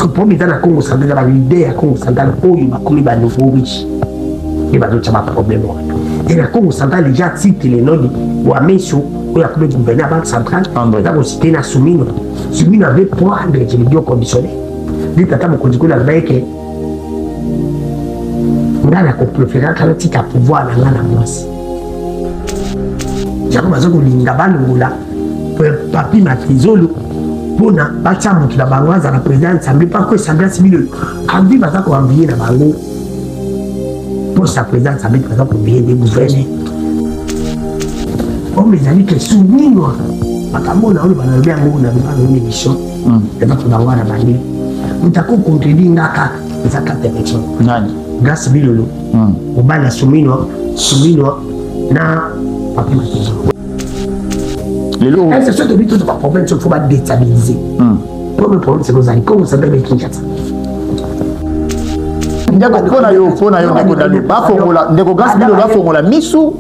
que pour mettre dans Congo central la l'idée à Congo central où il va commis des nouveaux riches il va d'autres problème et la Congo central déjà titre les noms ou à Messo où il a commis gouverneur banque centrale dans cité na Soumino avait point de l'équilibre conditionnel dit tata mon conduit la veille que on a la préférence quand tu as pouvoir dans la masse j'ai commencé à linga balungola papi matizolo bona bacha mutu la bangoza la présidente sambi pas que sambi civil envie baza ko envier na bango pour sa présidente sambi baza ko envier des gouverneurs on mes amis que soumino makambo na ole bana bien ngo na ba une émission de ba ko bango na bandi mutako contredire ngaka za carte élection nani gas bilolo obala soumino na papi matizolo. C'est sûr que tout le problème, il faut déstabiliser. Le problème, c'est que vous allez comment ça va être Kinshasa. Ndeko gas bilo la fongola misu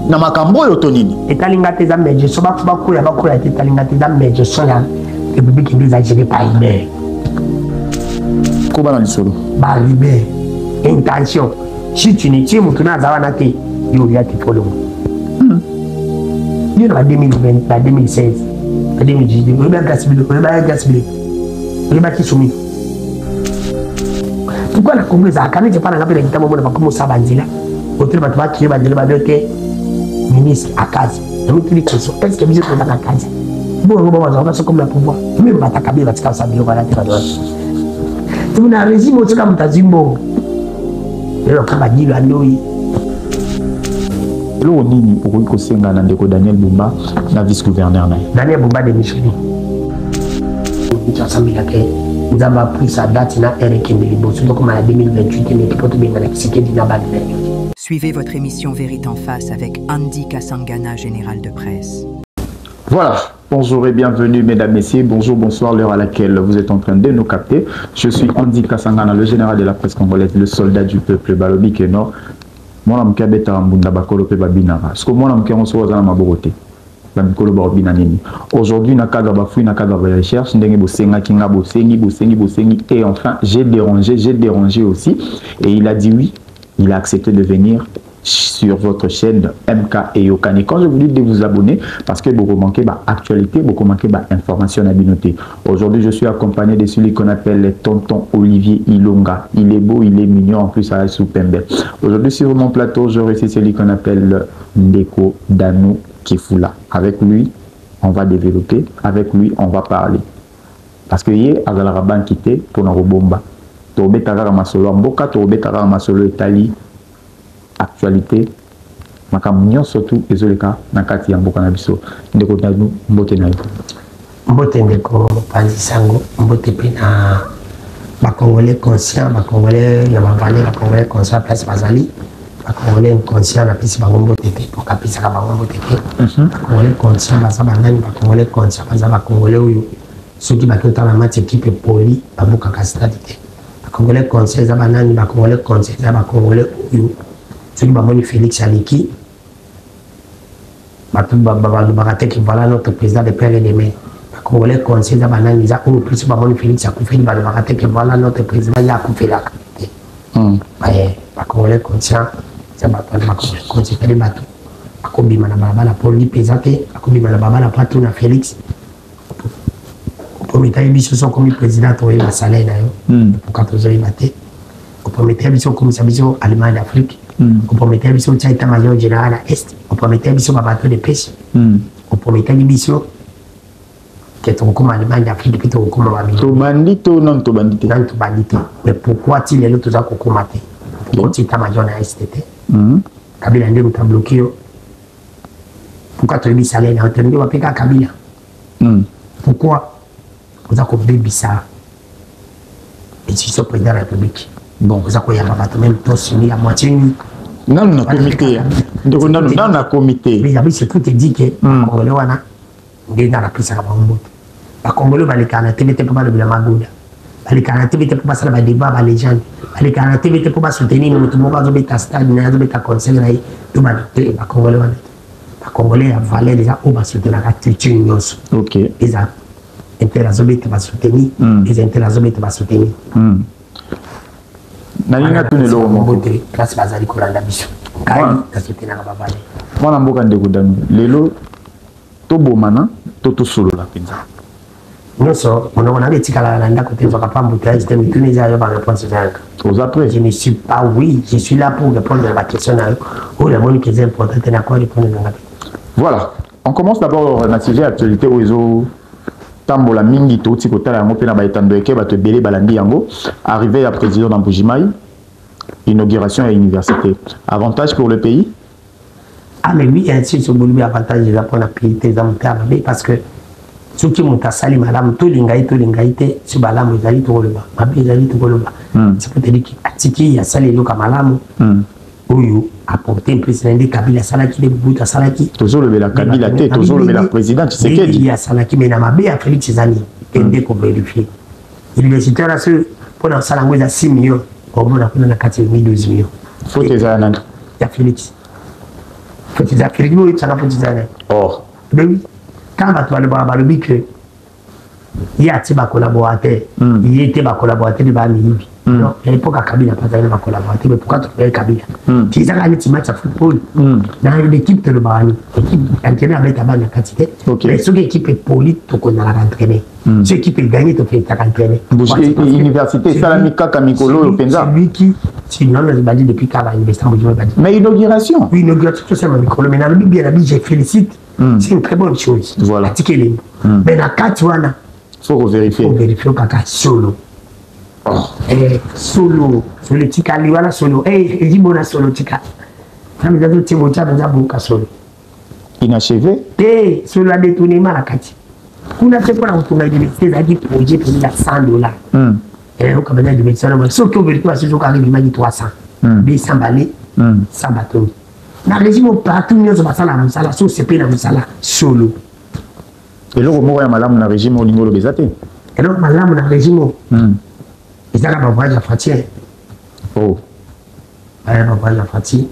na makambo yo tonini. Etalinga teza meje so ba kuya etalinga teza meje so ya République des Algériens par Iber. Comment on dit solo? Ba Iber. Intention. Si tu n'es pas mutuna zawana te yo ya te follow. En 2020, en 2016, en 2018, on a gaspillé. Pourquoi la Congrès a quand même pas la peine de moment comme ça bandila. Autre va qui va dire que ministre à case. Donc tu dis que est-ce que vous êtes dans la case? Bon, on va comme la pouvoir. Même pas ta cabine va te casser bien voilà tu vas. Tu n'as régime au comme ta zimbo. Et le cabadi la nuit. Lo nini pour ko senga na ndeko Daniel Bumba na vice-gouverneur na Daniel Bumba de Micheli. Tu as senti que nous avons pris sa date na RK Milibo surtout comme en 2028 et l'équipe de bien Mexique dina balé. Suivez votre émission Vérité en face avec Andy Kasangana, général de presse. Voilà. Bonjour et bienvenue mesdames, messieurs, bonjour, bonsoir, l'heure à laquelle vous êtes en train de nous capter. Je suis Andy Kasangana, le général de la presse congolaise, le soldat du peuple Balobi Keno. Moi, je suis aujourd'hui, recherche, et enfin, j'ai dérangé aussi. Et il a dit oui, il a accepté de venir sur votre chaîne MK et Yokani. Quand je vous dis de vous abonner, parce que vous manquez actualité, vous manquez information à binoter. Aujourd'hui, je suis accompagné de celui qu'on appelle le tonton Olivier Ilonga. Il est beau, il est mignon, en plus à sous Pembe. Aujourd'hui, sur mon plateau, je reçois celui qu'on appelle Ndeko Danou Kifula. Avec lui, on va développer, avec lui, on va parler. Parce que hier, à la Raban quitté pour nos bomba. Tobe Tagara Masolo Mboka, Tobe Tagara Masolo Italie. Actualité makamnyo surtout ezoleka na kati ya mboka na biso ndeko Danou mbote na yo mbote ndeko Panzisango mbote pena ba congolais conscient ba congolais na bavale ba congolais conscient place bazali ba congolais inconscient na pisi bango mbote pe pour kapisa ka bango mbote pe ba congolais conscient baza banani ba congolais conscient baza ba congolais oyo soki bakota na match équipe poli babuka ka stade te ba congolais conscient za banani ba congolais conscient za ba congolais oyo celui qui Félix Aliki, voilà notre président de père et de mère. Les Congolais conseillent d'abandonner les actes ou plus Félix a coupé voilà notre président il a coupé la qualité. Les Congolais conscients, c'est conseiller les bateaux. À combien la pour lui présenter, à combien la patron à Félix. Pour mettre les bichons sont comme président pour les salaires pour 14 ans maté. Pour mettre les bichons comme ça bichons Allemagne d'Afrique. On peut mettre les Tchaïta major général à Est, on peut mettre les bateaux de pêche, on peut mettre les biso qui est comme Allemagne d'Afrique depuis tout comme bandito non to bandito. Non to bandito. Mais pourquoi il est là tout ça qu'on comate? Pour Tchaïta major à Est, Kabila ndé nous t'a bloqué. Pourquoi tu es mis salaire dans le terme de la Kabila? Pourquoi vous avez bébé ça? Et si c'est le président de la République. Bon, vous avez même tous mis à moitié. Non, non, comité. Non, non, comité. Mais c'est tout dit que les Congolais, on est dans la piste à la bombe. Les Congolais, les Canadiens, ils ne peuvent pas le Magouda. Les Canadiens, ils ne peuvent pas faire le débat, les gens. Les Canadiens, ils ne peuvent pas soutenir tout le monde, ils ne peuvent pas stade, ils ne peuvent pas conseiller. Les Congolais, les Congolais, les Valais, les gens, ils ne peuvent pas soutenir la culture. Ok. Interazobete va soutenir, les interazobete va soutenir. Nalinga tout le monde. Place Bazali Kolanda Biso. Kai, ta soutenir la babale. Moi, je suis en train de lelo, tobo mana, toto solo la penza. Non, so, on a dit que la côté de la bouteille, c'était une Tunisie à la réponse. Aux après. Je ne suis pas, oui, je suis là pour répondre à la question. Oh, la bonne question importante, c'est quoi répondre à la question. Voilà. On commence d'abord la sujet actualité au réseau. Tambola mingi to tikota la ngope na baitando eke ba te belé balandi yango arrivé à président d'Ambujimai inauguration à l'université. Avantage pour le pays? Ah mais oui, ainsi sur le avantage de la pays parce que ceux qui montent à Sali madame tout l'ingaïté sur balam ils allaient tout le bas. Ma bien ils allaient tout le bas. C'est pour te dire qu'il y a Sali le kamalam. Oyo apporter un président de Kabila Salaki de Bouta Salaki. Toujours le la Kabila tête, toujours le la président c'est qui il y a Salaki mais na mabe a Félix Cezani et qu'on vérifier. L'université là ce pendant ça langue à 6 millions, au moins on a 4 12 millions. Faut que ça nan. Il y a Félix. Faut que ça Félix ça va pour ça. Oh. Mais oui. Quand va toi le baba le bic il y a des collaborateurs, il était ma collaborateur de Bami. Non, à l'époque, Kabila n'a pas été ma collaborateur, mais pourquoi tu fais Kabila? Tu sais, il y a match à football. Dans l'équipe de Bami, l'équipe entraînée avec ta bande de quantité. Mais ceux qui équipe est poli, tu connais la entraîner. Ceux qui peuvent gagner, tu fais ta entraîner. Université, Salamika, Kamikolo, Penza. C'est lui qui, sinon, on a dit depuis qu'il a investi en Bouddha. Mais inauguration? Oui, inauguration, tout ça, Mikolo. Mais dans le bien, je félicite. C'est une très bonne chose. Voilà. Mais dans 4 ans, il faut vérifier. Il faut vérifier kaka solo. Solo. Solo tika liwala solo. Ejibona solo tika. Ça me dit Timothée a beaucoup solo. Inachevé? Solo a détourné Malakati. On a fait quoi dans ton université? Ça dit projet pour $100. On a dit médecin. Sauf qu'on vérifie ce jour arrive, il m'a dit 300. 200 balais, 100 bateaux. Dans le régime, partout, nous avons ça la Moussala, sauf c'est pas la Moussala, solo. Et là, on a malam na régime au niveau de Bézaté. Et donc, malam na régime. Ils ont un voyage à Fatier. Oh. Un voyage à Fatier.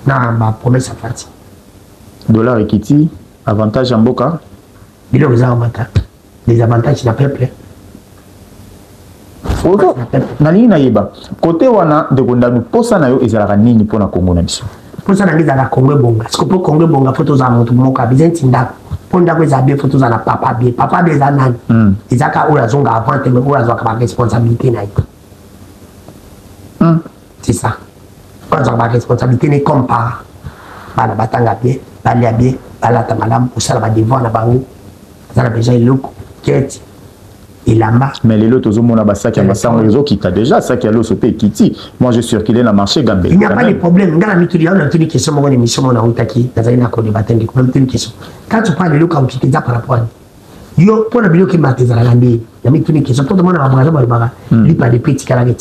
Non, ma promesse à Fatier. Dollar et Kiti, avantage en Boka. Il y a des avantages de la peuple. Nali na yeba. Côté wana de Gondanu, posa na yo ezalaka nini pona Congo na biso. Posa na ngizala Congo bonga. Parce que pour Congo bonga, photos à mon moka, bizenti ndako. Ponda kwa zabe photos à la papa bien. Papa bien zanan. Izaka oula zonga avant te me oula zonga ma responsabilité na yo. C'est ça. Quand on a ma responsabilité n'est comme pas. Bana batanga bien, balia bien, balata madame, ou ça va devant la bango. Ça a déjà le look, quête. Et là-bas. Mais les lots, on a un qui a un réseau qui t'a déjà, ça qui a l'eau et Kiti. Moi, je circulais dans le marché Gambé. Il n'y a pas de problème. On a une question, on a une émission, on a une question. Quand tu parles de l'eau, quand tu te dis par rapport à yo, pour la vidéo qui m'a été zalandé, il y a une question. Tout le monde a un bras, il parle de petits calagi,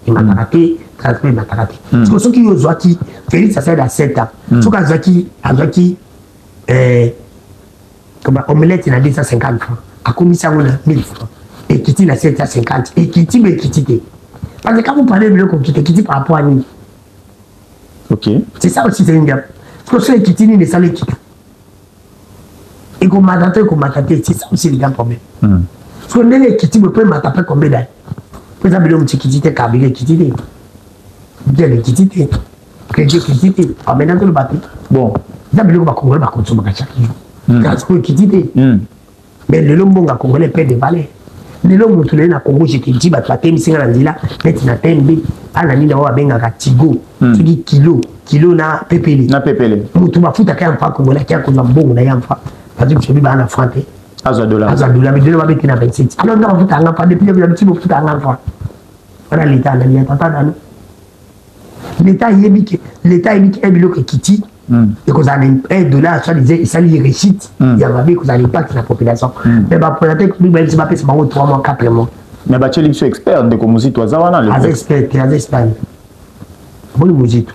il m'a raté, transmet, il m'a raté. Parce que ceux qui ont Zouaki, Félix, ça fait à 7 ans. Ceux qui ont Zouaki, comme omelette, il a 250 francs. À commission, on a 1000 francs. Et Kitty n'a 750. Et Kitty, mais Kitty. Parce que quand vous parlez de l'eau, Kitty par rapport à nous. Ok. C'est ça aussi, c'est une gamme. Parce que c'est Kitty, il est salé Kitty. Et qu'on m'a daté, c'est ça aussi, les gars, problème. Parce que les Kitty, me peut m'attaquer combien d'années. Par exemple, le petit Kitty, c'est Kabila Kitty. Bien, les Kitty. Crédit Kitty. Ah, maintenant, tout le bateau. Bon. D'abord, le Congolais va consommer chaque jour. Parce que Kitty. Mais le Lombonga Congolais perd des valeurs. Les gens qui sont Congo, je te dis, tu as mis là, tu as mis un tigo, tu dis kilo na pépélé. Na pépélé. Tu vas foutre un franc congolais qui a un bon na fa. Parce que tu vas en franc. Azadola. Azadola, mais tu vas mettre na 27. Alors, on va foutre un franc depuis le petit bout de un franc. Voilà l'État, il y a pas d'anneau. L'État, il y a un bilot qui quitte. Et que ça a $1, ça disait, ça lui récite, il y a un que ça l'impact sur la population. Mais pour la tête, c'est pas 3 mois, 4 mois. Mais tu es expert de comment toi, ça va les experts, tu es expert. Bon, le musique,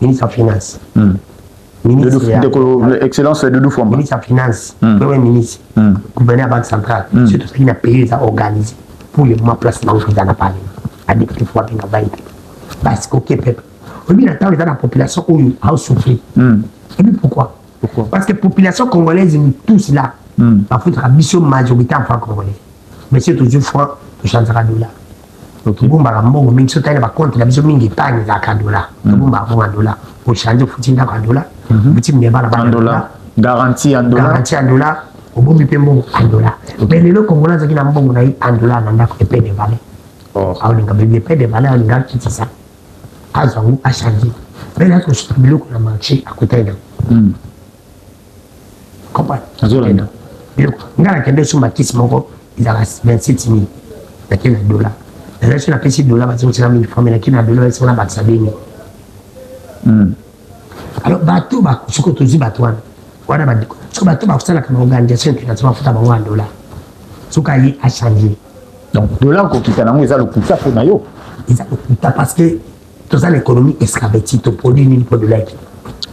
ministre des Finances. Excellence de Doufouamba. Ministre des Finances, premier ministre, gouverneur de la Banque centrale, c'est tout ce qu'il a payé, ça organisé pour le mois placement où il en a parlé. À des petites fois, il a baillé. Parce qu'au Québec, on attend la population où a souffert. Et puis pourquoi? Parce que la population congolaise, nous tous là, il faut une mission majorité en France congolaise. mais c'est toujours fois tu changes à dollar. Ok. Bomba rambo mingi so tane ba compte la biso mingi pani za ka dollar. Bomba bon dollar. Pour changer fouti na ka dollar. Petit me ba la dollar. Garantie en dollar. Garantie en dollar. Au bout du paiement en dollar. Mais les Congolais qui n'ont pas en dollar n'ont pas épée de valeur. Oh. Ah on a épée de valeur on a quitté ça. Ah ça a changé. Mais là que je suis bloqué dans le marché à côté de. Comprends? Azolanda. Ngala kende sur ma kiss moko ils a 27 000. La qui na dollar. La sur la petite dollar parce que c'est la 1000 francs mais la qui na dollar c'est la baksa bini. Alors bateau ba suko tozi bateau wana ba diko. So bateau ba kusala kama organisation qui na tuma futa ba en dollar. Suka yi a changé. Donc dollar ko kita nango eza lokuta po na yo. Ils a parce que tout ça l'économie escabeti to produit ni pour de l'aide.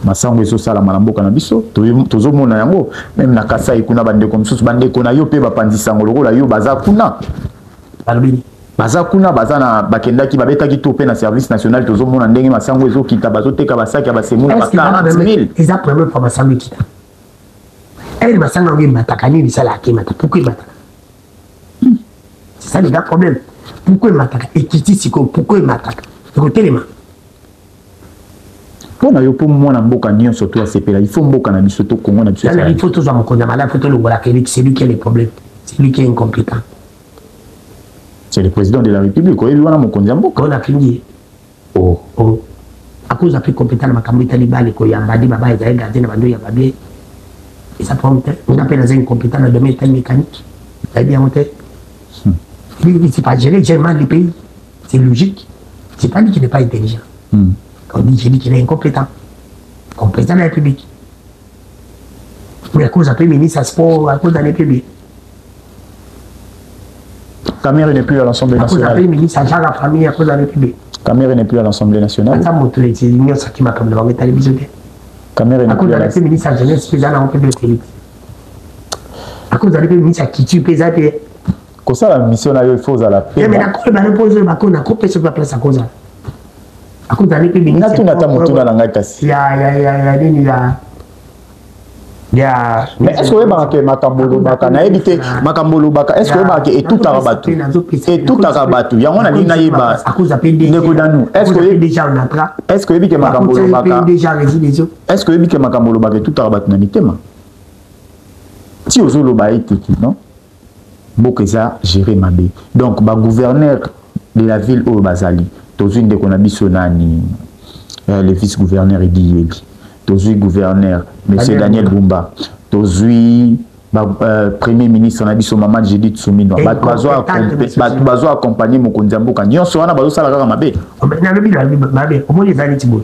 Masango ezo sala malamboka na biso tozo mona yango même na Kasai kuna bande comme sous bande kona yo pe bapandisa ngolo la yo baza kuna balobini baza kuna baza na bakendaki babetaki to pe na service national tozo mona ndenge masango ezo kita bazo teka basaki ba semuna ba 40 000 ils a problème pour masango kita elle masango ngi matakani ni sala ki mata pourquoi mataka c'est ça le gars problème pourquoi mataka ekiti siko pourquoi mataka ko telema pour na yo pour moi na mboka nyon surtout à sepela il faut mboka na biso to Congo na biso il faut toujours mkonda mala faut to longola que c'est lui qui a les problèmes c'est lui qui est incompétent c'est le président de la République oyebi wana mokonzi mboka on a fini oh à cause de plus compétent na makambo talibali ko yamba di baba ya gardien na bando ya babé et ça prend on appelle les incompétents dans le domaine mécanique ça bien monté il c'est pas gérer le pays c'est logique c'est pas lui qui n'est pas intelligent on dit qu'il est incompétent comme président de la République. Mais à cause d'un ministre à sport, à cause d'un République. Cameroun n'est plus à l'Assemblée nationale. À cause d'un ministre à genre la famille, à cause d'un République. Cameroun n'est plus à l'Assemblée nationale. Ça montre les unions qui m'a comme devant mes télévisions. Cameroun n'est plus à l'Assemblée ministre à jeunesse, président à République télé. À cause d'un ministre à qui tue président. Comme ça, la mission là, il faut à la paix. Mais d'accord, il va reposer le bacon, on a coupé sur la place à cause. À cause d'un République ministre. Il mais est-ce que vous avez Makambolo Baka na éviter Makambolo Baka est-ce que vous avez tout arabatu et tout arabatu ya ngona nina yeba nekodanu est-ce que déjà on entra est-ce que vous avez Makambolo Baka déjà résiliation est-ce que vous avez Makambolo Baka tout arabatu na mitema si ozolo ba etiki non Bokeza gérer mabe donc ba gouverneur de la ville au Bazali tozune de konabiso nani le vice-gouverneur Idi Yebi tozui gouverneur monsieur Daniel Bumba tozui premier ministre na biso Maman Judith Soumino bazo accompagner mokonzi ya mboka nyonso wana bazo sala kaka mabe na lobi la mabe omoni ezali tibo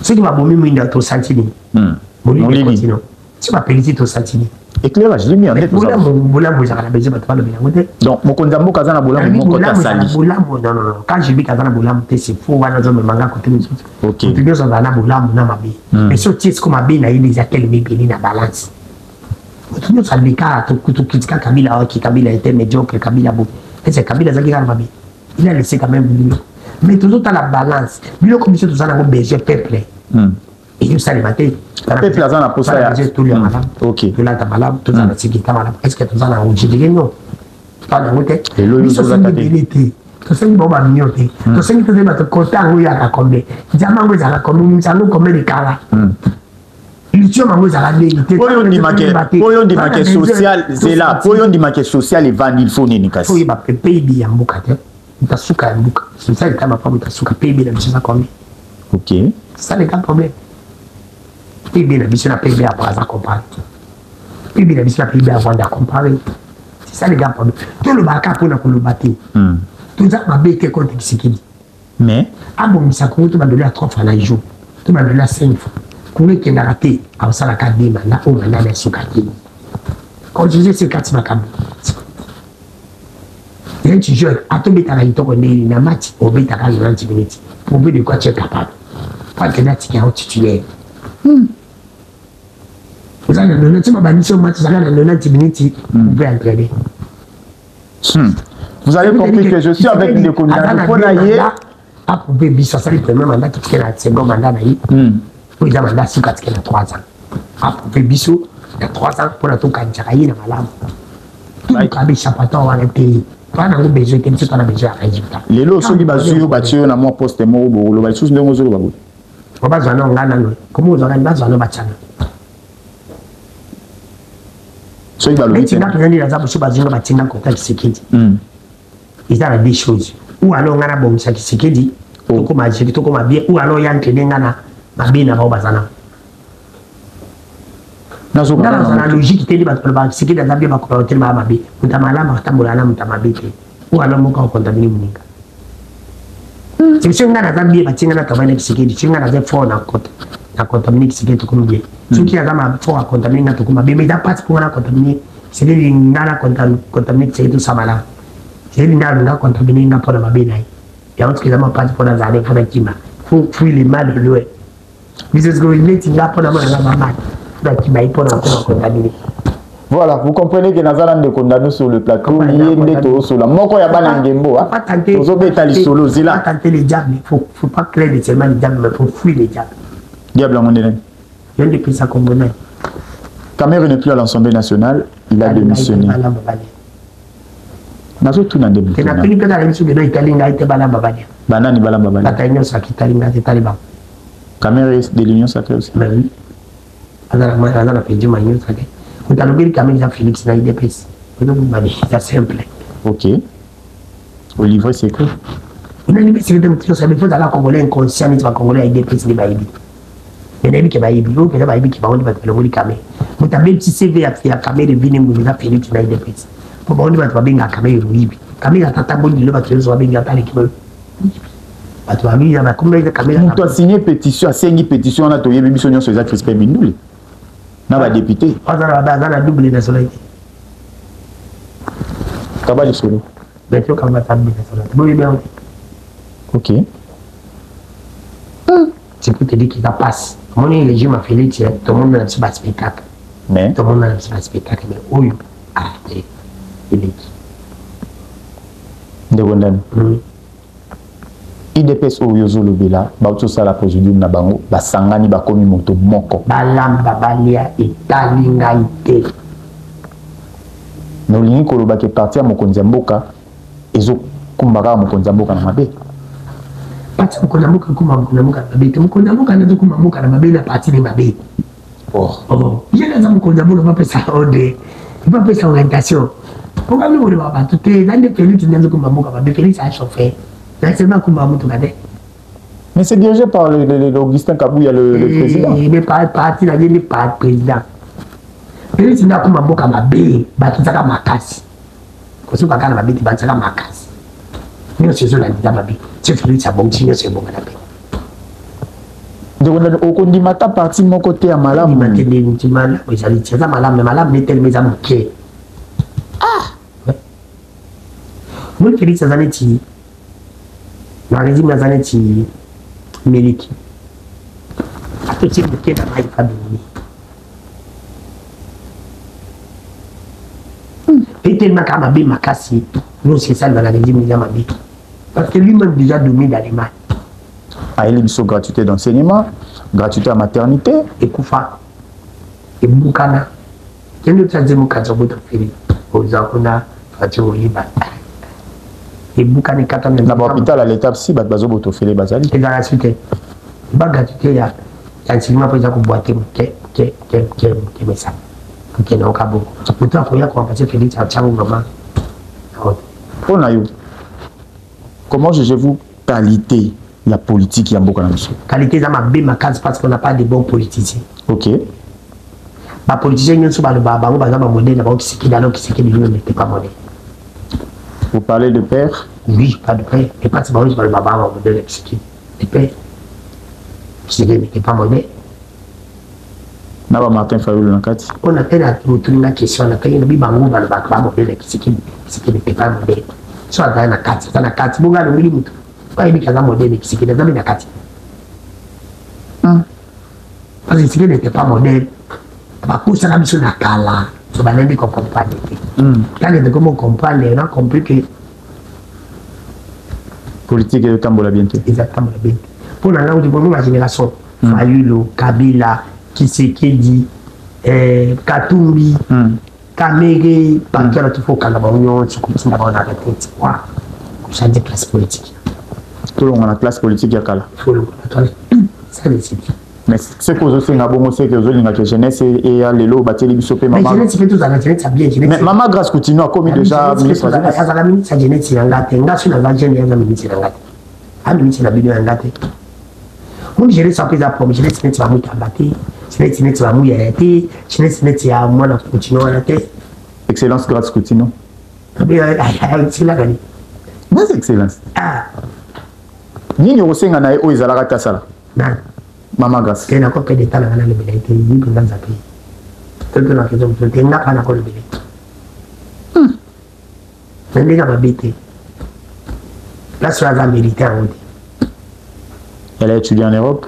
soki babomi mwinda tosantini molili continue si bapelisi tosantini éclairage j'ai mis en net bolambo ezaka na besoin bato balobi yango te donc mokonzi ya mboka aza na bolambo moko tasali bolambo non quand je dis kaza na bolambo te c'est faux wana azomemanga kote mosusu moto nyonso azala na bolambo na mabe mais so tie siko mabe na ye eza telema ebele na balance moto nyonso aleka tokritika Kabila oki Kabila était médiocre Kabila bo ese Kabila azalaki kaka na mabe il a laissé quand même biloko mais tozotala balance biloko biso toza nango besoin peuple eyosalema te peuple aza na posa ya ok tolata malamu toza na sécurité malamu est ce que toza na ojidike no toza nango te biso sengi ebele te tosengi bao bamilio te tosengi tozali bato kota yango oyaka kombe nzambe yango ezalaka kombe misango kombe likala litio mango ezalaka ndenge te oyo ndimake social zela oyo ndimake social evandi il faut nini kasi oyeba PIB ya mboka te mutasuka ya mboka social kama pa mutasuka PIB na biso eza kombe ok c'est ça le grand problème PIB na biso na PIB ya Brazza comparé PIB na biso na PIB ya Rwanda comparé c'est ça le grand problème tolobaka mpona koloba te toza mabe te contre Tshisekedi mais abongisa Congo to bandoli ya 3 fois na jour to bandoli ya 5 fois Congo ekendaka te aosalaka de manda oyo manda na esuka te quand je dis c'est kati makambo et tu joues atobetaka kitoko ndeni na match obetaka 90 minutes pour de quoi tu es capable pas que là tu es un titulaire vous allez donner tu m'as banni sur match ça va dans 90 minutes vous pouvez entraîner vous avez compris que je suis avec les candidats pour naïe à prouver biso ça le premier mandat qui est la second mandat naïe pour les mandats sous 4 3 ans à prouver biso il y a 3 ans pour la tout candidat na malam tout le cas d'échappatoire on a été pas dans le besoin comme ça on a besoin de résultat les lots sont qui basent batio na moi poste mo bo le sous ndongo zo babu on va zana ngana no comment vous organisez zana bachana so il va le dire na tozali za boso bazinga batinga contact sécurité il y a des choses ou alors ngana bon ça qui sécurité to ko ma sécurité to ko ma bien ou alors yanke ngana mabina ba bazana dans la logique qui est c'est que dans bien ma côté ma mabi mutamala matambola na mutamabike ou alors mon contaminer muninga c'est que ngana zambie batinga na kabane kisikedi chinga na ze fort na contaminer kisikedi comme bien ce qui a zama fort à contaminer na to kuma mais da pas pour na contaminer c'est que ngana contaminer kisikedi samala c'est que ngana contaminer na pour mabina ya on ce que zama pas pour na zale pour na kima faut fuir les mal de l'ouest mais c'est ce que il est là pour na mal. Voilà, vous comprenez que Nazalan de condamné sur le plateau, il y a sur la moko ya banangembo, hein. Il faut tenter les diables, il faut pas créer seulement les diables, mais il faut fuir les diables. Diable en monnaie. Il y a des pays à Congo. Cameroun n'est plus à l'Assemblée nationale, il a démissionné. Nazo tout n'a démissionné. C'est la plus grande émission de l'Italie, a été balababania. Banani balababania. La Taïno Sakitali, la Taliban. Cameroun est de l'Union sacrée aussi. Oui. Azana na peji manyo sake utalubiri kama ya Felix na IDPS ndio mbali c'est simple OK au livre c'est que on a libéré c'est que ça faut la congolais inconscient ni va congolais IDPS ni baibi mais nabi ke baibi ko ke baibi ke ba on ba telebuli kame mutabe ti CV ya kamera vini mu na Felix na IDPS ko ba on ba benga kamera ruibi kamera tata bondi le ba kezo benga pale kibo atu ami ya ba kumbe kamera tu as signé pétition a signé pétition na to yebi biso nyonso za Crispin Minduli na ba député azana double nationalité kabali solo mais tu comme ça double nationalité bon bien OK c'est pour te dire qu'il passe mon régime a fait tout le monde a un spectacle mais tout le monde a un spectacle mais oui arrêtez il est de gondam IDPS Oyozo Lobela, Bauto Sala Procédure Nabango, Basangani Bakomi Moto Moko. Balamba Balia et Talingaïté. Nous l'union Koloba qui est parti à Mokonzamboka, et zo Kumbara Mokonzamboka na Mabe. Parti Mokonzamboka Kumbara Mabe, Mokonzamboka na Kumbara Mabe, la partie de Mabe. Oh, il y a des gens Mokonzamboka, va faire ça, il va faire sa orientation. Pourquoi nous ne va pas tout est dans des Félix, dans des Kumbara Mabe, Félix a chauffé. Mais c'est dirigé par l'Augustin Kabouya, le président. Il n'est pas parti, il n'est pas président. Il dit que Mamboka Mabé, Batizaka Makasi. Parce que Bakana Mabé, Batizaka Makasi. Nous sommes là, Mabé. C'est Félix a bon, c'est bon. Donc, on dit Mata parti de mon côté à Malam. Malam n'est tellement amoqué. Ah! Moi, Félix Azanetti. Le régime Nazaneti Meliki. A petit bouquet dans la famille. Et tellement qu'à Mabé Makassi, nous c'est ça dans la régime Nizamabé. Parce que lui-même déjà dominé dans les mains. Ah, il y a gratuité d'enseignement, gratuité à maternité. Et Koufa. Et Boukana. Quel est le troisième cas de votre fille? Aux Akuna, Fatio Liba. Et Boukane Katam dans l'hôpital à l'étape si Bazo Botofele Bazali. Et dans la suite, Bagatuke, il y a un signe pour les boîter, mais ça. Ok, non, Cabo. Pour toi, il y a quoi passer Félix à Tchao, maman. On a eu. Comment jugez-vous qualité la politique qui a beaucoup de choses? Qualité, ça m'a bien ma case parce qu'on n'a pas de bons politiciens. Ok. Ma politicien, il y a un baba, par exemple, un modèle, qui n'était pas modèle. Vous parlez de père? Oui, pas de père. Et pas seulement le baba, un modèle qui est père. Qui n'était pas modèle. Naba Martin Fayoul Lankati. On a peine à retourner la question. On a peine à dire bango dans le bac, modèle qui n'était pas modèle. Soit dans la carte, dans la carte, bon gars, le milieu. Pas une carte modèle qui n'était pas la carte. Parce que ce n'était pas modèle. Par contre, ça n'a pas de cala. So banandi ko comprendre. Quand de comment comprendre, on a compris que politique et Tambola bientôt. Exactement bien. Pour la langue de ma génération, Fayulu, Kabila, Kisekedi, Katumbi, Kamere, par quel autre faut qu'on a besoin de continuer à arrêter quoi? Changer de classe politique. Tout le monde a la classe politique à Kala. Faut le ça décide. Mais ce que vous avez bon, c'est que vous avez la jeunesse et les lots battent les bisopés. Mais jeunesse, c'est tout à la jeunesse, ça bien. Mais maman Grâce continue à commis déjà ministre de la jeunesse. La ministre de la jeunesse, il y a un gâté. Il y a un jeune la ministre de la jeunesse. La ministre de la jeunesse, il y a un gâté. Mon jeunesse, ça peut être pour jeunesse, c'est va mouiller à battre. Jeunesse, va mouiller à l'été. Jeunesse, c'est à moi, on continue à la tête. Excellence Grâce continue. C'est la gagne. Mais c'est excellence. Ah. Ni ni osenga na o izalaka tasala. Non. Maman Grâce. Il y a encore que des temps dans le bébé, il y a dans un pays. Tout le monde qui ont fait, il n'y a pas encore le bébé. Mais les gens ont habité. Là, sur la militaire, on dit. Elle a étudié en Europe.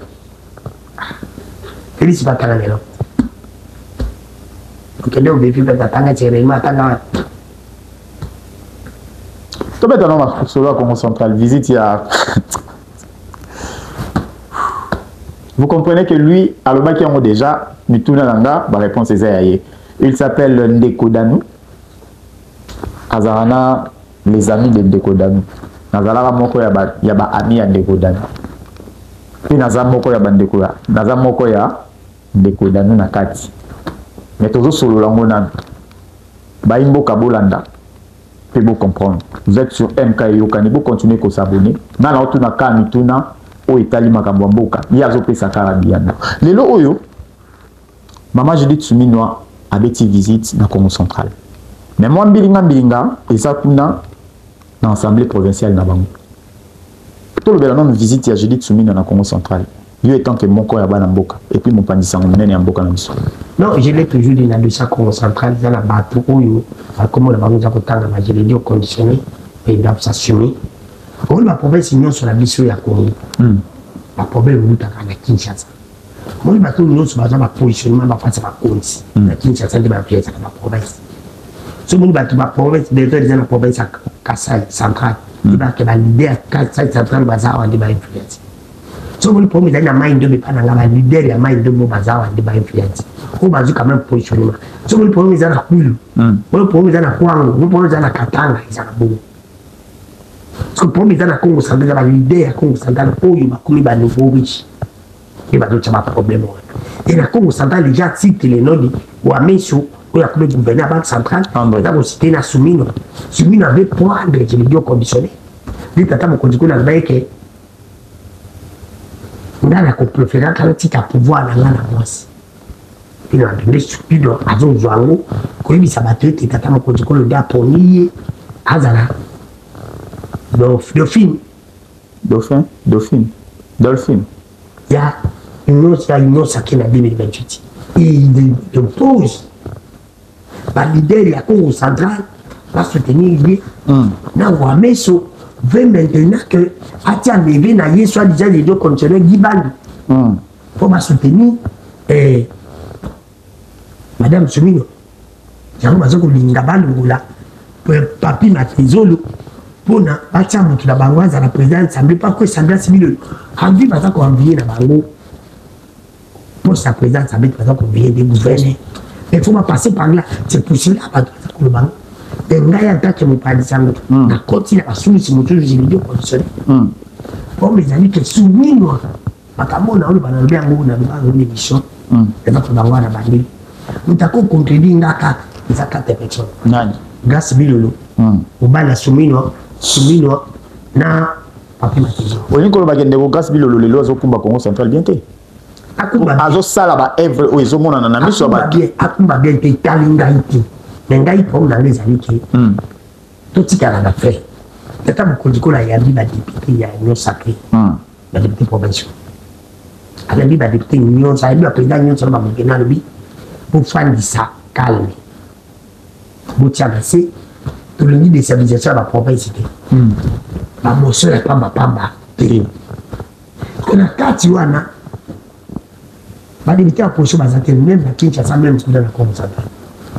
Félix, c'est pas qu'à l'Europe. Donc, elle est au bébé, elle attend, elle attend. Tu peux t'en sur le Congo central, visite il y a. Vous comprenez que lui, à l'Obaké, on a déjà, Mitunalanga, la réponse est ailleurs. Il s'appelle Ndeko Danou. Azarana, les amis de Ndeko Danou. Nazala moko ya ba ami ya Ndeko Danou. Puis Nazala moko ya ba Ndeko ya. Nazala moko ya Ndeko Danou na kati. Mais toujours solo lango nan. Ba imbo kabolanda. Vous comprendre. Vous êtes sur MK Yokani, vous continuez à s'abonner. Nana otuna ka mituna o Italie makambo mboka. Ya zope sakara biana. Lelo oyo Maman Judith Souminoa abeti visite na Congo central. Mais moi mbilinga eza kuna na assemblée provinciale na bango. Tout le bel visite ya Judith Souminoa na Congo central. Yo étant que mon corps ya bana mboka et puis mon pandisa monene ya mboka na biso. Non, je l'ai toujours dit dans le Congo central, dans la bateau oyo, comme la banque zakotanga ma je l'ai dit au conditionné, et ils doivent s'assumer. On la province union sur la biso ya Congo. La problème est à Kinshasa. Moi, je suis venu à la positionnement face à la province. La Kinshasa, c'est la province. Si vous avez la province, la province à Kassai centrale, il va que l'idée à Kassai centrale, va avoir des influences. Si vous avez la main de la leader, la main de mon bazar, des influences. Vous avez quand même positionnement. Si vous avez la coule, vous avez la Kouang, vous avez la Katanga, ils ont bon. Parce que pour les gens à Congo central, la leader à Congo central, il va comme il va nouveau riche. Il va d'autres problème. Et la Congo central déjà cite les noms ou à Messo, où il y a le gouverneur banque centrale, il a cité la Soumino. Soumino avait prendre, je l'ai dit au conditionné. Il y a un conditionné dans le bec. Il a la préférence quand il a pouvoir dans la moisse. Il a donné stupide à son joango, quand il s'est battu, il a un conditionné de Aponier, Azara. Dauphine. Il y a une autre qui est en 2028. Et il impose. Le leader de la Congo centrale va soutenir lui. Dans Wameso, veut maintenant que Atia Meve n'a soit déjà les deux conditionnels Guibani. Pour soutenir Madame Soumino. J'ai un peu de l'ingabal papi Matrizolo. Pour na Atia Moukila Bangoise à la présidence, ça ne veut pas que ça me civil. Envie par exemple qu'on envoie dans Bango. Pour sa présidence, ça veut dire qu'on vient des gouverneurs. Il faut passer par là. C'est possible à battre le banc. Et là, il y a un tas qui me parle de ça. La côte, il a soumis sur mon tour, j'ai dit au conditionné. Pour mes amis qui sont soumis, moi. Parce que moi, on a une émission. Il va falloir la bandille. Nous avons contredit Naka, les a 4 personnes. Grâce à Bilolo. Au bas, la Soumino, na papier matisé. Oui, quand on va gagner grâce à Bilolo, les lois au Congo central bientôt. Azo sala ba evre o ezo mona na miso ba akumba bien te talinga iti nenga ipo na les amis qui tout tika la fait tata mukondiko la ya biba député ya union sacrée la député provincial ala biba député union sa biba président union sa ba mugena lobi pour faire ça calme botia c'est tout le niveau de stabilisation de la province ba moso la pamba que la carte wana ba député à position bazate même la Kinshasa même dans la Congo central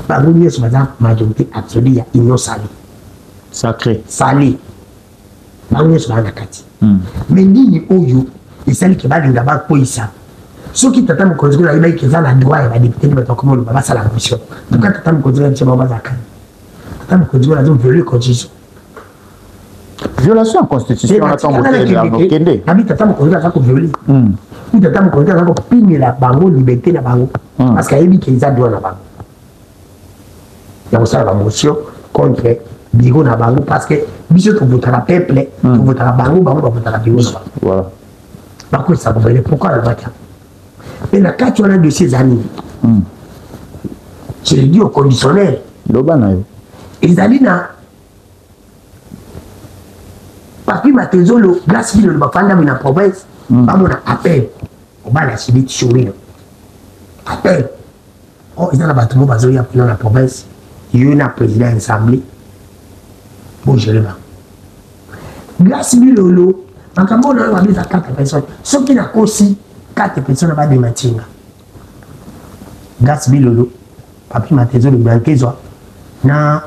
ba gouverner sur la majorité absolue ya union sacré ba gouverner sur la kati mais nini oyo et celle qui va linga ba poisa ceux qui t'attendent qu'on dise que ça a droit et va député de mettre comment on va ça la mission. Donc quand t'attends qu'on dise que c'est pas ça quand. T'attends qu'on dise que la zone violer constitution. Violation de la constitution, on attend voter la Kende. Nabi t'attends qu'on dise que violer. Ou t'attends qu'on dise que pigner la bango liberté la bango parce qu'il y a dit qu'ils a droit la bango. Il y a aussi la motion contre Bigo na bango parce que biso to voter la peuple, to voter la bango va voter la Bigo. Voilà. Par contre ça gouverne pourquoi la voiture. Mais la cas tu as de ces années. Je l'ai dit au conditionnel. Ils allaient dans papi matezolo glace ville le bafanda na province pas mon appel on va la cibite chourir appel oh ils ont la bâtiment basé dans la province il y a un président assemblée bon je le vois glace ville lolo en comme on a mis à 4 personnes ceux qui n'a aussi 4 personnes va démentir glace ville lolo papi matezolo banquezo na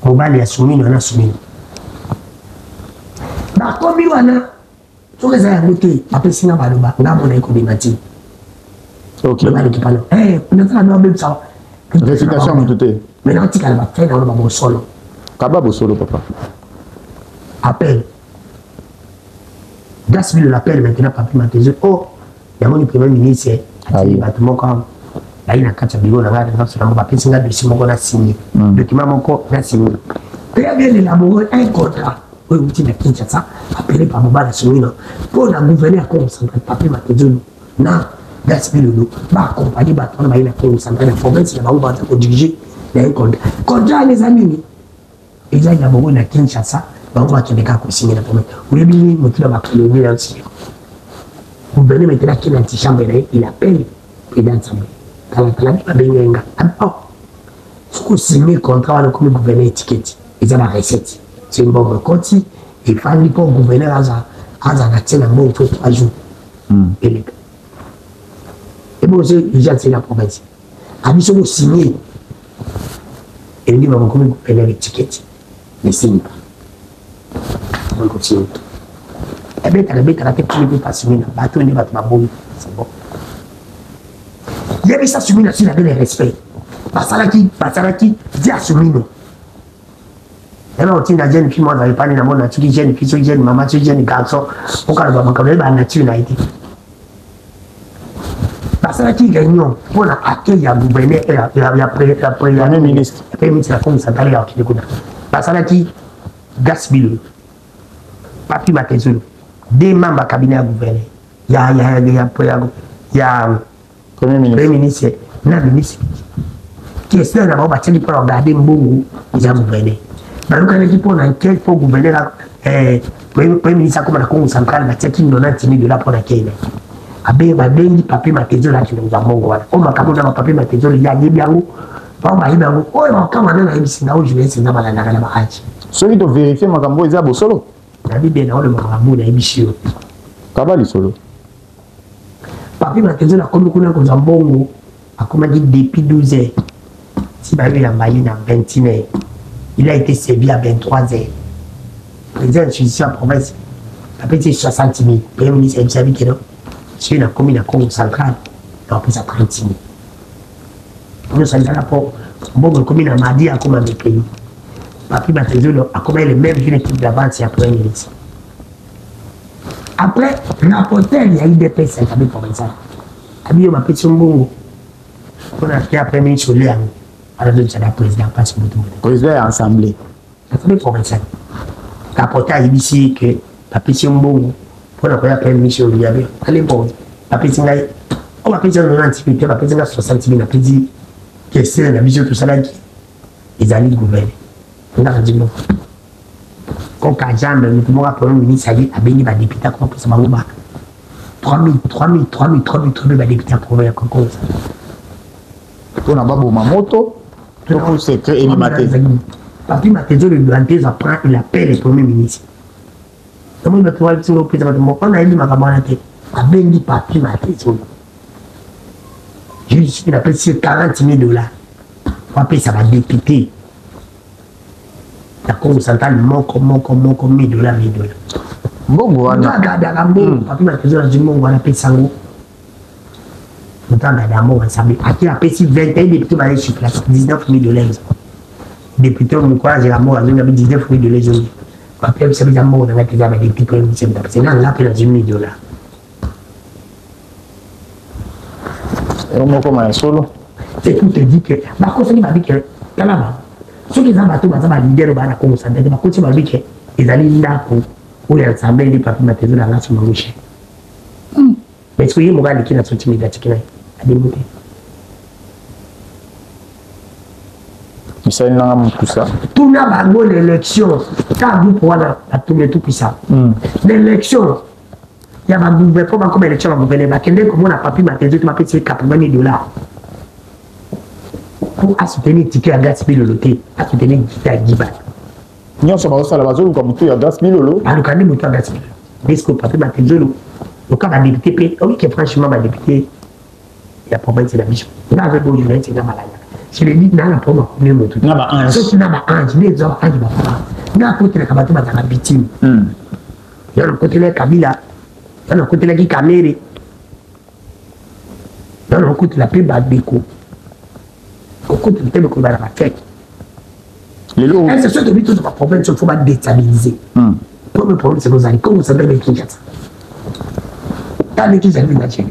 on va les assumer on a soumis comme il y a tous les amis qui appellent ça baloba nga mona iko bimati ok peut-être la même ça réfutation mutute mais non tika la fait dans le babo solo kababo solo papa appel Gasville l'appelle maintenant papi Matezo oh il y a mon premier ministre il bâtiment comme là il a quatre bureaux là dans ce moment papi singa de simo na signé document moko na signé très bien élaboré un contrat. Oui, vous dites que ça, appelé par Mobala Soumino, pour la gouverneur concentré, papier Matezolo, non, Gaspille, va accompagner Baton, il a concentré la province, il va diriger les contrats. Contrat, les amis, ils ont d'abord la Kinshasa, on va qu'il y ait des cas qui signent la province. Vous avez vu, mon client va cloner là aussi. Vous venez maintenant qu'il y a une chambre, il appelle le président de l'Assemblée. Quand la vie va bien, ce qu'on signe le contrat, on a comme gouverneur étiquette, ils ont la recette. C'est une bonne côté, il fallait pour gouverner à la bon 3 jours. Et bon, c'est la province. Amis sont signés. Et il dit, on va gouverner l'étiquette. Ne signe pas. On va continuer. Et bien, tu as fait tout le monde pas signer. Bateau, il va te m'abonner. C'est bon. Il y avait ça soumis là-dessus, il avait le respect. Parce que dit à soumis. Et là, on tient la jeune fille, moi, dans les panneaux, on a tué jeune fille, jeune maman, jeune garçon, on a la nature, il a été. Parce que qui gagne, on a accueilli un gouverneur et la première ministre, la première ministre, la commission centrale, à Kinekouna. Parce que qui Gaspille, Papi Matezolo, des membres du cabinet gouverneur, il y a premier ministre, la ministre, qui est là, on va tirer pour regarder Mbongo, il y a gouverneur. Dans le cas de pour enquête pour gouverner premier ministre comme la Congo centrale, il y a une donnée de là pour laquelle il y a des papiers Matezolo là qui nous a montré. On m'a dit que papier Matezolo il y a des biens. On m'a dit que oh il m'a quand même dit que je vais essayer de faire la marche. Celui de vérifier ma cambo ils a solo. La vie bien dans le marabout na émission. Kabali solo. Papier Matezolo comme nous connaissons Zambongo, a comme dit depuis 12 heures. Si bah il a maillé dans 21 heures. Il a été servi à 23 heures. Le président de la province, après c'est 60 000. Le premier ministre a servi que non. Si on a commis la Congo centrale, on a pris ça 30 000. Nous sommes là pour bon, commune à Madi, à comme un pays. Papi Matezolo a commis le même équipe d'avant, c'est après un ministre. Après, rapporteur, il y a eu des personnes qui avaient provincial. Abi m'a petit Mbongo. On a fait après ministre Léa. Alors, c'est la présidente, pas sur le tout. Président est assemblée. L'Assemblée provinciale. Rapporteur a dit ici que Papi Mbongo, pour la première ministre Léa, allez bon, Papi Singaï, on va payer 90 000, on va payer 60 000, on va payer que c'est la vision tout ça là qui ils allaient gouverner. On a dit non. Quand Kajam, le mouvement premier ministre, a béni les députés, comment ça va 3 000 députés à province comme ça. On a pas beau moto. Tout secret et maté. Papi Matezolo le Duanté apprend, il appelle le premier ministre. On a dit ma camarade, a béni Papi Matezolo. Je lui dis qu'il appelle sur 40 000 $. Papi, ça va député. La Congo centrale manque 1 000 $, 1 000 $. Mbongo wana. Gada mbongo papi matezo na mbongo wana pesa ngo. Mutanga da mbongo ensemble. Aki a pesi 21 députés ba sur place, 19 000 $. Député on croise la mort, on a 19 000 $. Papi ça veut mbongo na kiza ba député c'est là là pela 10 000 $. Et on comment solo. C'est tout te dit que ba ko soni ba bi que kalama. Ceux qui ont bateau ba za leader ba na Congo central ba ko ti ba bi que ezali ndako ou ensemble les papi matezo na la sur manche. Mais est-ce que y a qui na sorti médiatique là a démonter. Mais ça n'a pas tout ça. Tout n'a pas bon l'élection. Quand vous pouvez la tourner tout puissant. L'élection. Il y a un gouvernement comme élection, un gouvernement qui est comme on a papier matezo qui m'a payé 80 000 $. Pour soutenir le ticket à gaz piloté, à soutenir le ticket à Giban. Nous sommes à la base où comme tout à gaz pilolo. À l'occasion de à gaz pilolo. Est-ce que papier matezo le cas va député, oui que franchement va député, il y a problème c'est la mission. Là avec vos journalistes c'est la maladie. Je l'ai dit dans la première premier mot tout. N'a pas un. Ce qui n'a pas un, les hommes un qui va faire. N'a côté la kabato va la victime. Il y a le côté la Kabila, il y a le côté la qui Kamere. Il y a le côté la paix Badeko. Au côté de l'État, va la faire. Les lots. C'est sûr que lui, tout le problème, il faut pas déstabiliser. Le premier problème, c'est que vous allez, comme vous savez, avec Kinshasa. Quand les Kinshasa, ils achètent.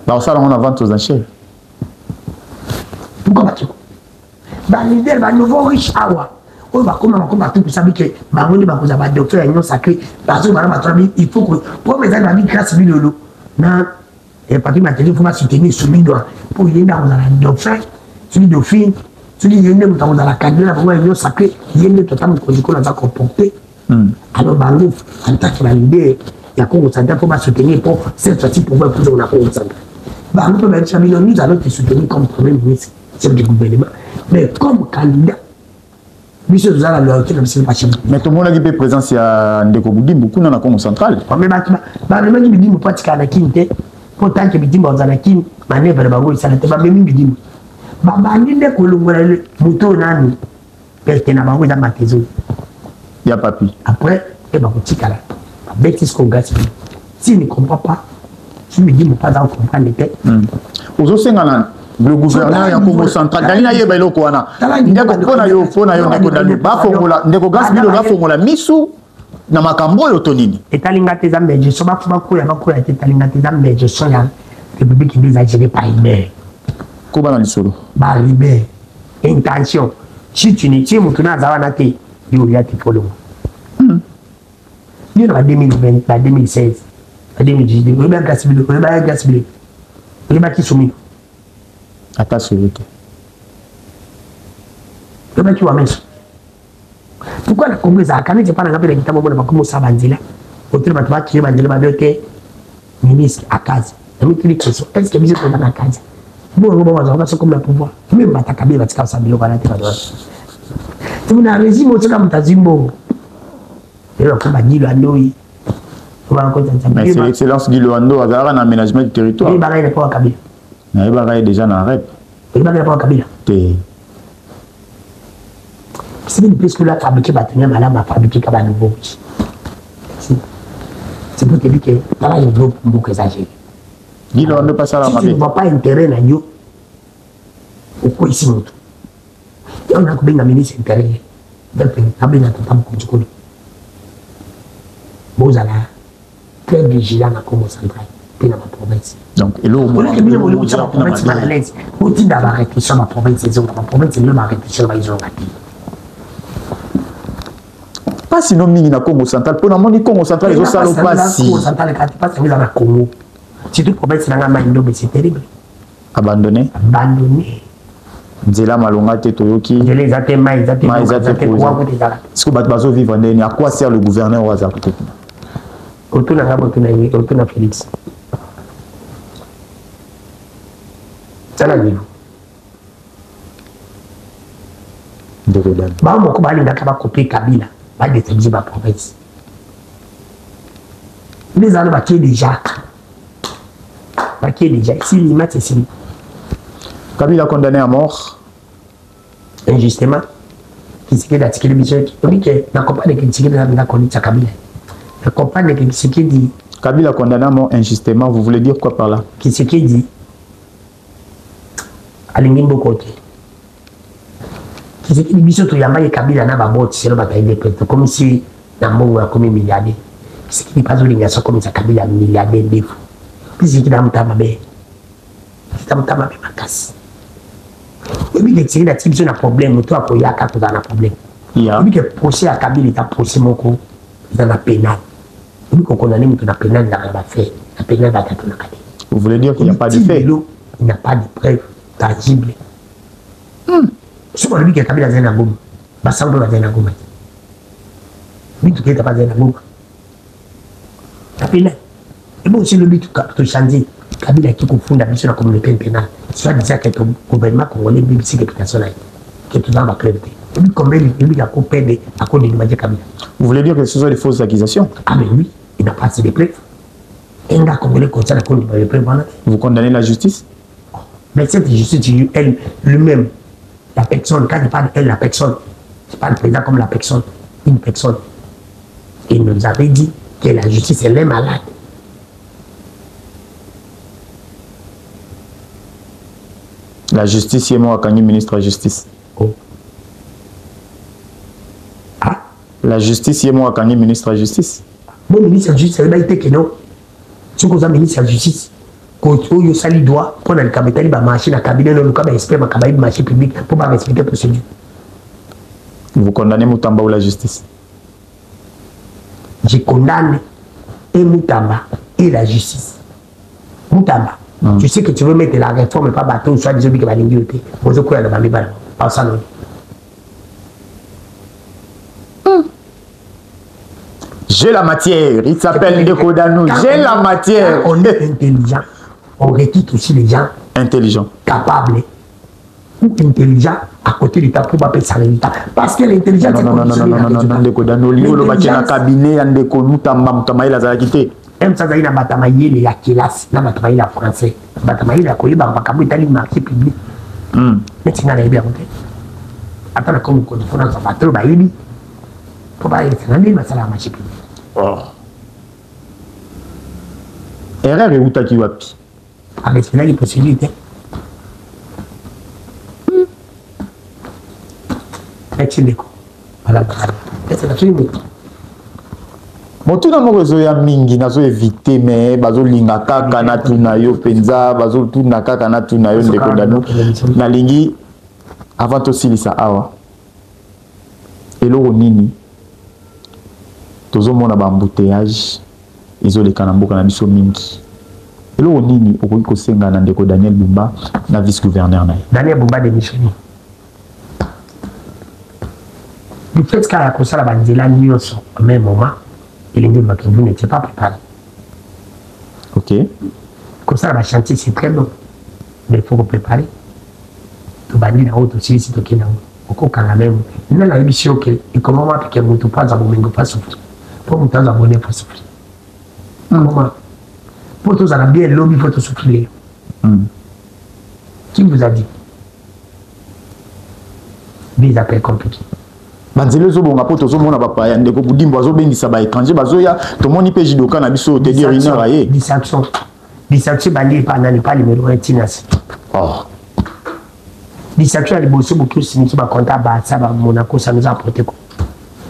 Dans ça, on a vente aux enchères. Pourquoi pas tout? Leader, le nouveau riche, on va comme tout pour savoir que Baroni va vous avoir docteur et non sacré. Parce que il faut que, pour mes amis, grâce à lui, non. Et papi matezo faut soutenir celui doit pour y aller dans la dauphin celui dauphine celui y aller dans la cadre pour une sacré y aller totalement qu'on a comporté alors bango en tant que leader il y a Congo central faut soutenir pour cette fois-ci pour voir plus on a Congo central bango peut mettre Chamillon nous allons te soutenir comme premier ministre chef du gouvernement mais comme candidat monsieur nous allons leur dire monsieur pas chef mais tout le monde a dit présence à Ndeko Boudi beaucoup dans la Congo central mais même qui me dit mon pas de pourtant que bidimba ozalaki manevre na bango isala te bamemi bidimba babandi nde kolongola moto nani perte na bango eza matezo ya papi après et bakotikala babeti ce qu'on gaspille si ne comprend pas si bidimba pas dans comprendre te ozosengana le gouverneur ya Congo central dalina yeba eloko wana ndeko pona yo ndeko dalu bafongola ndeko gaspille na fongola misu na makambo oyo to nini etalinga te za meje so bafuba koya te etalinga te za meje so ya république des agirés par Iber ko bana lisolo ba Iber intention si tu ne tiens mutu na zawana te yo ya te polo yo na 2020 ba 2016 ba 2018 ko ba gasibile ko ba kisumi ata solite ko ba kiwa meso. Pourquoi la Congo est à Cannes, je parle de l'État, on va commencer à bandir. Autour de la qui est bandé, ministre à Kazi. Est-ce que vous êtes dans la Kazi? Bon, on va se comme le pouvoir. Même pas ta cabine, va se faire la tête. Tu n'as régime au Tchad, tu as Zimbo. Et là, on va dire le Hanoi. Mais c'est l'excellence du Luando à un aménagement du territoire. Il n'est pas à Kabila. Il est déjà dans la règle. Il n'est pas à Kabila. C'est une plus que là, fabriquer bâtiment, madame a fabriqué comme un nouveau. C'est pour te dire que là, il y a un groupe beaucoup exagéré. Dis-le, on ne passe à la si tu ne vois pas intérêt dans yo, pourquoi ici, nous? Et on a combien de ministres intérêts? Donc, on a bien tout le temps comme du coup. Vous allez très vigilant dans la Congo central, puis dans ma province. Donc, et là, on a bien voulu que ma province soit à l'aise. Vous dites d'avoir arrêté sur ma province, c'est ma province, c'est même arrêté sur ma zone. Pas sinon mingi na Congo central pour na moni Congo central les osalo pas si Congo central quand pas ça na Congo si toute province na Maindo mais c'est terrible abandonné Nzela malonga te toyoki les até mai quoi est-ce que bato bazo vivre ndeni à quoi sert le gouverneur au hasard peut-être autour na Félix ça la vie de Rodan ba mo ko ba linga ka ba copier Kabila ba déstabiliser ma province. Les gens qui déjà. Si l'image c'est si. Kabila condamné à mort. Injustement. Qui s'est fait d'attirer le monsieur. Oui, que la compagnie qui s'est fait d'attirer Kabila. Je comprends que ce qui dit. Kabila condamné à mort injustement, vous voulez dire quoi par là? Qui ce qui dit. Alingi Mbokote. Qui ce qui dit biso to yamaye Kabila na babot c'est le bataille de prêtre comme si na mbongo comme milliardaire. Ce qui dit pas olinga comme ça Kabila milliardaire défaut. Puis ce qui da mutama be. C'est mutama be makasi. Et puis que c'est la type de problème toi ko yaka to na problème. Yeah. Et puis que procès à Kabila est un procès moko dans la pénale. Et puis qu'on condamne mutu na pénale na ba fait. La pénale va être na kati. Vous voulez dire qu'il n'y a pas de fait? Il n'y a pas de preuve tangible. Si on dit que Kabila est un gomme, Bassando est un gomme. Oui, tu n'es pas un gomme. La pénale. Et bon, c'est le but de changer. Kabila qui confond la mission de la communauté pénale. Soit disant que le gouvernement congolais est une réputation que tout le monde va créditer. Et puis, combien il a coupé à cause de l'image de Kabila. Vous voulez dire que ce sont des fausses accusations? Ah, mais oui, il n'a pas assez de preuves. Et un congolais comme ça, à cause de l'image de preuves. Vous condamnez la justice? Mais cette justice, elle, lui-même, la personne, quand je parle elle, la personne, je parle président comme la personne, une personne. Il nous avait dit que la justice, elle est malade. La justice, c'est moi, Kanye, ministre de la justice. Oh. Ah? La justice, c'est moi, Kanye, ministre de la justice. Mon ministre de la justice, elle a été que non. Si vous avez ministre de la justice, quand vous avez droit pour le cabinet, la machine à cabinet, le cas d'esprit, ma cabinet, marché public, pour pas respecter la procédure. Vous condamnez Moutamba ou la justice? Je condamne et Moutamba et la justice. Moutamba. Tu sais que tu veux mettre la réforme, pas bateau, soit des obligations à l'ingénuité. Vous avez quoi dans la Bible? Pas ça, non. J'ai la matière. Il s'appelle Ndeko Danou. J'ai la matière. On est intelligent. On requitte aussi les gens intelligents, capables ou intelligents à côté de ta pour pas payer ça résultat. Parce que l'intelligence est conditionnée. Non, Ndeko Danou. Liolo bakina cabinet Ndeko Moutamba Moutamba il a zalakité. Même ça, il y a batamaïe les classe, la batamaïe la français, batamaïe la koye, bakabou itali marché public. Mais tu n'as bien compris. Attends, comme on faut dans sa patrouille, bah il faut pas être dans l'île, ça la marché public. Erreur et Outaki Wapi. Avec cela, il y a possibilité. Merci beaucoup. Voilà, c'est la chose. Moto na moko zo ya mingi nazo éviter mais bazo linga kaka na tuna yo penza bazo tuna kaka na tuna yo Ndeko Danou na lingi avant to silisa awa eloko nini tozo mona ba embouteillage ezoleka na mboka na biso mingi eloko nini okoki kosenga na Ndeko Daniel Bumba na vice-gouverneur na ye Daniel Bumba démissionné. Le fait qu'il y a ça la bandela nyonso au même moment vous n'étiez pas préparé. Ok. Comme ça, le chantier, c'est très long. Mais il faut préparer. Tu vas dire là-haut aussi, si tu es là-haut. Au cas même. Il y a la émission qui est comme moi, puis que tu pas abonné, pas souffrir. Pour nous abonner, pas souffrir. Comment? Pour tous en bien l'homme, il faut te souffrir. Qui vous a dit? Des appels compliqués. Banzele zo bonga poto zo mona papa ya Ndeko Budimbo zo bengisa ba étranger bazoya to moni pe jidoka na biso te dire une heure aye distraction bandi pa na pas numéro 1 tinas oh distraction les bosso beaucoup signé ba compta ba ça ba Monaco ça nous a apporté quoi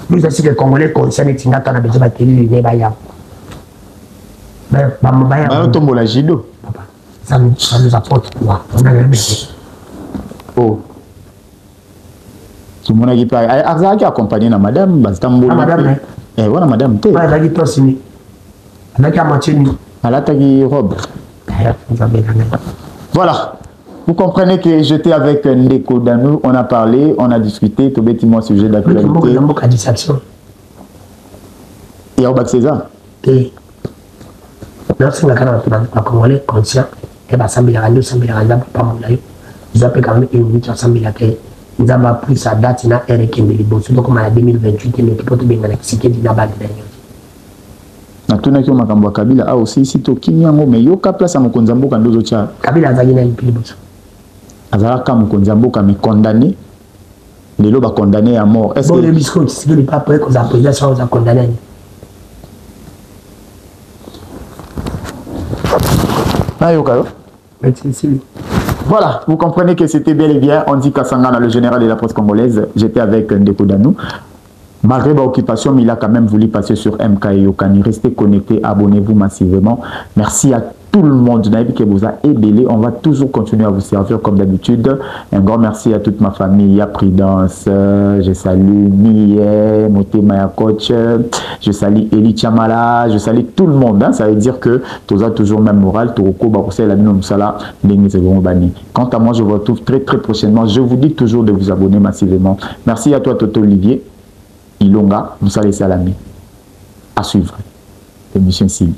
nous aussi que congolais concernés tinga ta na besoin ba télé ne ba ya ba tombola jido papa ça nous apporte quoi on a jamais oh tout le monde a dit Arzaki accompagné na madame Bastambo. Madame eh voilà madame te. Elle a dit toi signé. Elle a dit à Mathieu. Elle a tagi robe. Voilà. Vous comprenez que j'étais avec Ndeko Danou, on a parlé, on a discuté, tout bêtement sujet d'actualité. Et au bac César. Et merci à la Congolais conscient et bah ça me l'a rendu, ça me l'a rendu pas mon aïe. Ils ont quand même une minute, ça me l'a fait. Nous avons pris sa date, il y a un qui est de donc comme en 2028, il est peut bien cité de la bague dernière. Na tuna kio makambo Kabila a aussi si to kinyango me yoka place à mokonza mboka ndozo cha. Kabila azali na mpiliboso. Azala ka mokonza mboka me condamné. Lelo ba condamné à mort. Est-ce que le biscuit c'est le pas prêt qu'on a président ça on a condamné. Ah, Yokalo. Voilà, vous comprenez que c'était bel et bien Andy Kasangana, le général de la presse congolaise. J'étais avec Ndeko Danou. Malgré l'occupation, mais il a quand même voulu passer sur MK et Yokani. Restez connectés, abonnez-vous massivement. Merci à tout le monde qui vous a aidé. On va toujours continuer à vous servir comme d'habitude. Un grand merci à toute ma famille, à Prudence, je salue Mie, Motema ya coach, je salue Eli Chamala, je salue tout le monde. Hein. Ça veut dire que tu as toujours même moral. Quant à moi, je vous retrouve très prochainement. Je vous dis toujours de vous abonner massivement. Merci à toi, Toto Olivier. Ilonga, Moussa Salami. À suivre. Émission Sili.